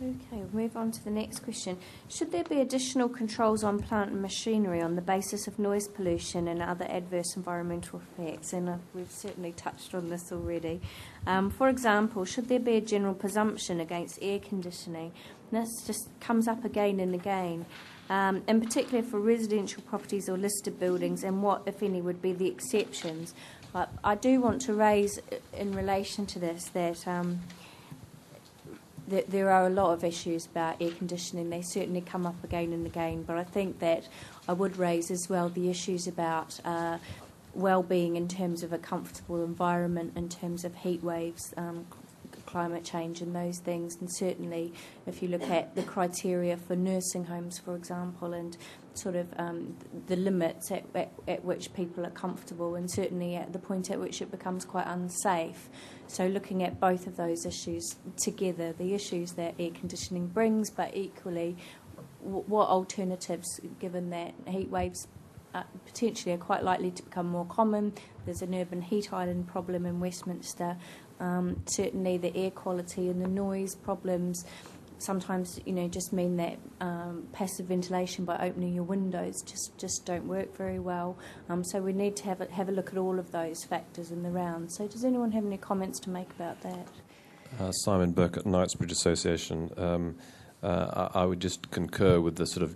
Okay, we'll move on to the next question. Should there be additional controls on plant and machinery on the basis of noise pollution and other adverse environmental effects? And we've certainly touched on this already. For example, should there be a general presumption against air conditioning? And this just comes up again and again, in particular for residential properties or listed buildings, and what, if any, would be the exceptions. But I do want to raise in relation to this that there are a lot of issues about air conditioning. They certainly come up again and again, but I think that I would raise as well the issues about well-being in terms of a comfortable environment, in terms of heat waves, climate change and those things. And certainly if you look at the criteria for nursing homes, for example, and sort of the limits at which people are comfortable, and certainly at the point at which it becomes quite unsafe. So looking at both of those issues together, the issues that air conditioning brings, but equally what alternatives, given that heat waves potentially are quite likely to become more common. There's an urban heat island problem in Westminster. Certainly the air quality and the noise problems sometimes, just mean that passive ventilation by opening your windows just don't work very well. So we need to have a look at all of those factors in the round. So does anyone have any comments to make about that? Simon Burke at Knightsbridge Association. I would just concur with the sort of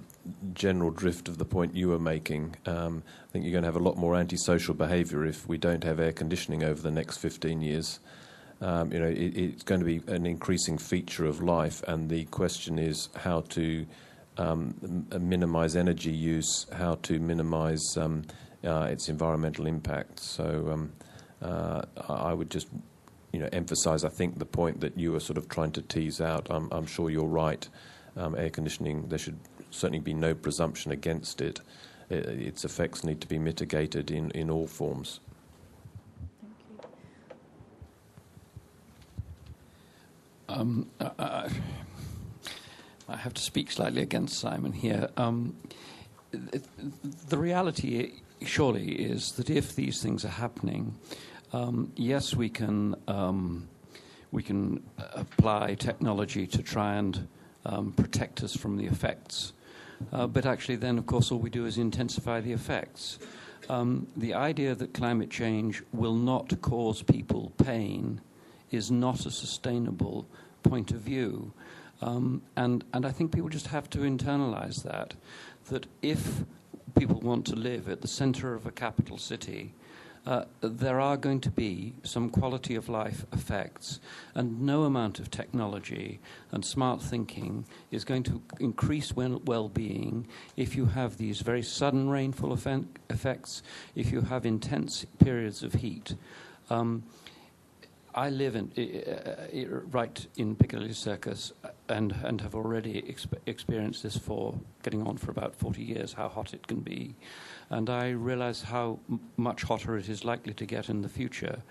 general drift of the point you were making. I think you're going to have a lot more antisocial behaviour if we don't have air conditioning over the next 15 years. It's going to be an increasing feature of life, and the question is how to minimise energy use, how to minimise its environmental impact. So I would just emphasise, I think, the point that you were sort of trying to tease out. I'm sure you're right. Air conditioning, there should certainly be no presumption against it. Its effects need to be mitigated in all forms. I have to speak slightly against Simon here. The reality surely is that if these things are happening, yes, we can apply technology to try and protect us from the effects, but actually then, of course, all we do is intensify the effects. The idea that climate change will not cause people pain is not a sustainable point of view. And I think people just have to internalize that if people want to live at the center of a capital city, there are going to be some quality of life effects, and no amount of technology and smart thinking is going to increase well-being if you have these very sudden rainfall effects, if you have intense periods of heat. I live right in Piccadilly Circus and have already experienced this for getting on for about 40 years, how hot it can be. And I realize how much hotter it is likely to get in the future.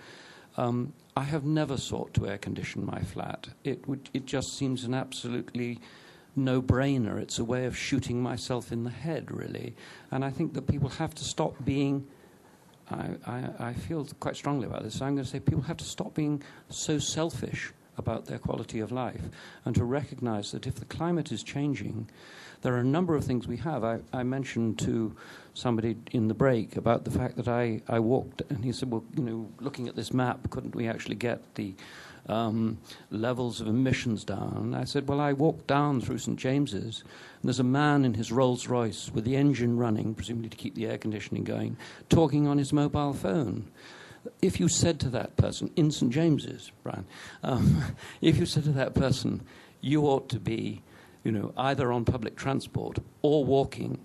I have never sought to air condition my flat. It just seems an absolutely no-brainer. It's a way of shooting myself in the head, really. And I think that people have to stop being... I feel quite strongly about this. So I'm going to say people have to stop being so selfish about their quality of life and to recognize that if the climate is changing, there are a number of things we have. I mentioned to somebody in the break about the fact that I walked, and he said, well, looking at this map, couldn't we actually get the levels of emissions down? And I said, well, I walked down through St. James's, and there's a man in his Rolls Royce with the engine running, presumably to keep the air conditioning going, talking on his mobile phone. If you said to that person, in St. James's, Brian, if you said to that person, you ought to be, either on public transport or walking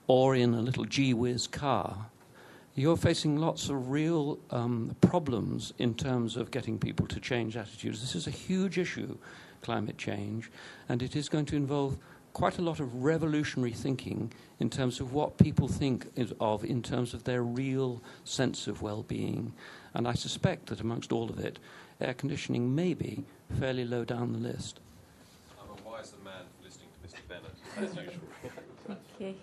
or in a little gee-whiz car, you're facing lots of real problems in terms of getting people to change attitudes. This is a huge issue, climate change, and it is going to involve quite a lot of revolutionary thinking in terms of what people think of in terms of their real sense of well-being. And I suspect that amongst all of it, air conditioning may be fairly low down the list. I'm a wiser man listening to Mr. Bennett, as usual. Thank you.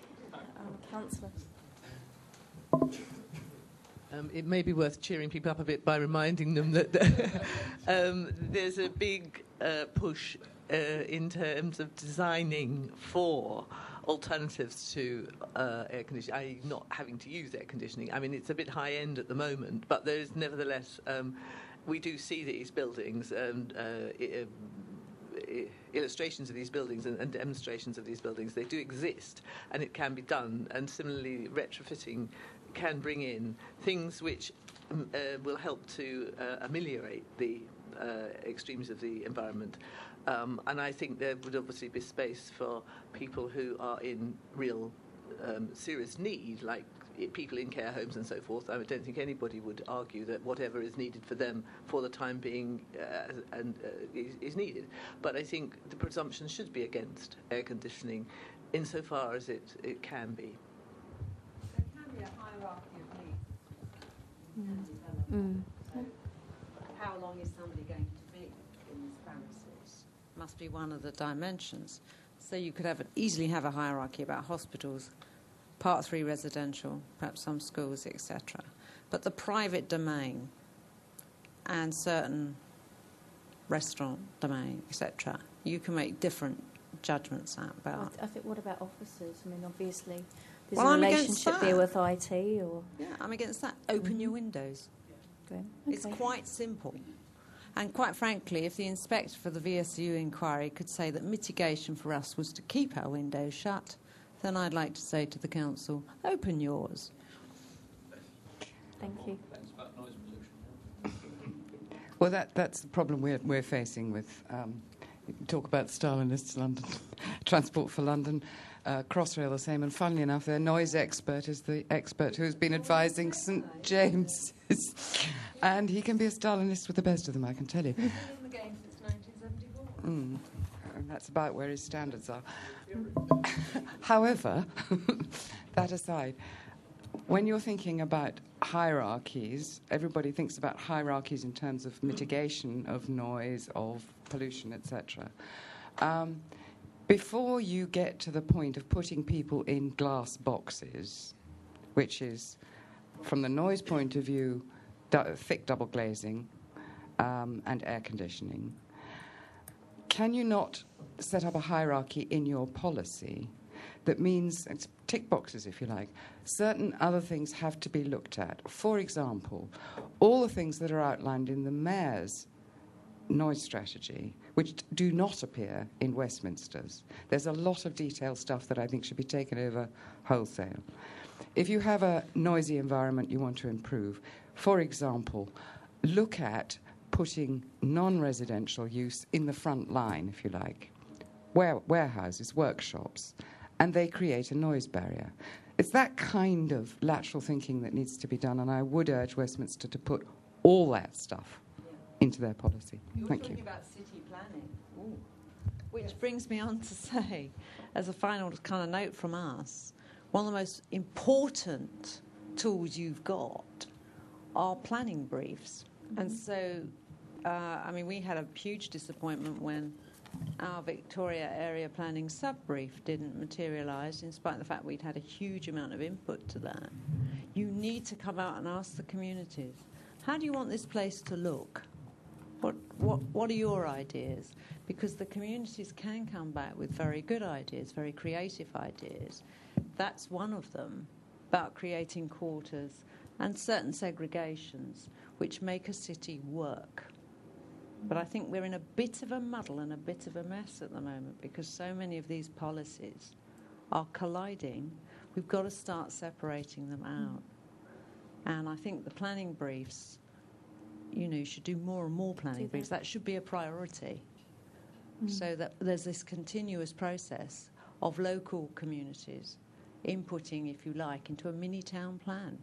Councillor. It may be worth cheering people up a bit by reminding them that there's a big push in terms of designing for alternatives to air conditioning, i.e. not having to use air conditioning. I mean, it's a bit high-end at the moment, but there is nevertheless, we do see these buildings and illustrations of these buildings and demonstrations of these buildings. They do exist, and it can be done. And similarly, retrofitting can bring in things which will help to ameliorate the extremes of the environment. And I think there would obviously be space for people who are in real serious need, like people in care homes and so forth. I don't think anybody would argue that whatever is needed for them for the time being is needed. But I think the presumption should be against air conditioning insofar as it can be. There can be a hierarchy of needs. So how long is somebody going to be in these premises? Must be one of the dimensions. So you could easily have a hierarchy about hospitals, Part 3 residential, perhaps some schools, etc. But the private domain and certain restaurant domain, etc., you can make different judgments about. I think, what about officers? I mean, obviously, there's Well, a I'm against relationship that. there with IT, or... Yeah, I'm against that. Open your windows. Okay. It's quite simple. And quite frankly, if the inspector for the VSU inquiry could say that mitigation for us was to keep our windows shut, then I'd like to say to the council, open yours. Thank you. Well, that's the problem we're facing with. Talk about Stalinist London, Transport for London, Crossrail the same. And funnily enough, their noise expert is the expert who's been advising St James's, and he can be a Stalinist with the best of them, I can tell you. He's been in the game since 1974. And that's about where his standards are. However, that aside, when you're thinking about hierarchies, everybody thinks about hierarchies in terms of mitigation of noise, of pollution, etc. Before you get to the point of putting people in glass boxes, which is, from the noise point of view, thick double glazing and air conditioning, can you not set up a hierarchy in your policy that means, it's tick boxes if you like, certain other things have to be looked at? For example, all the things that are outlined in the Mayor's noise strategy, which do not appear in Westminster's. There's a lot of detailed stuff that I think should be taken over wholesale. If you have a noisy environment you want to improve, for example, look at putting non-residential use in the front line, if you like. Warehouses, workshops, and they create a noise barrier. It's that kind of lateral thinking that needs to be done, and I would urge Westminster to put all that stuff into their policy. Thank you. You're talking about city planning. Ooh. Which brings me on to say, as a final kind of note from us, one of the most important tools you've got are planning briefs. And so, we had a huge disappointment when our Victoria area planning sub-brief didn't materialise, in spite of the fact we'd had a huge amount of input to that. You need to come out and ask the communities, how do you want this place to look? What are your ideas? Because the communities can come back with very good ideas, very creative ideas. That's one of them, about creating quarters and certain segregations which make a city work. But I think we're in a bit of a muddle and a bit of a mess at the moment because so many of these policies are colliding. We've got to start separating them out. And I think the planning briefs, you should do more and more planning briefs. That should be a priority. So that there's this continuous process of local communities inputting, if you like, into a mini town plan.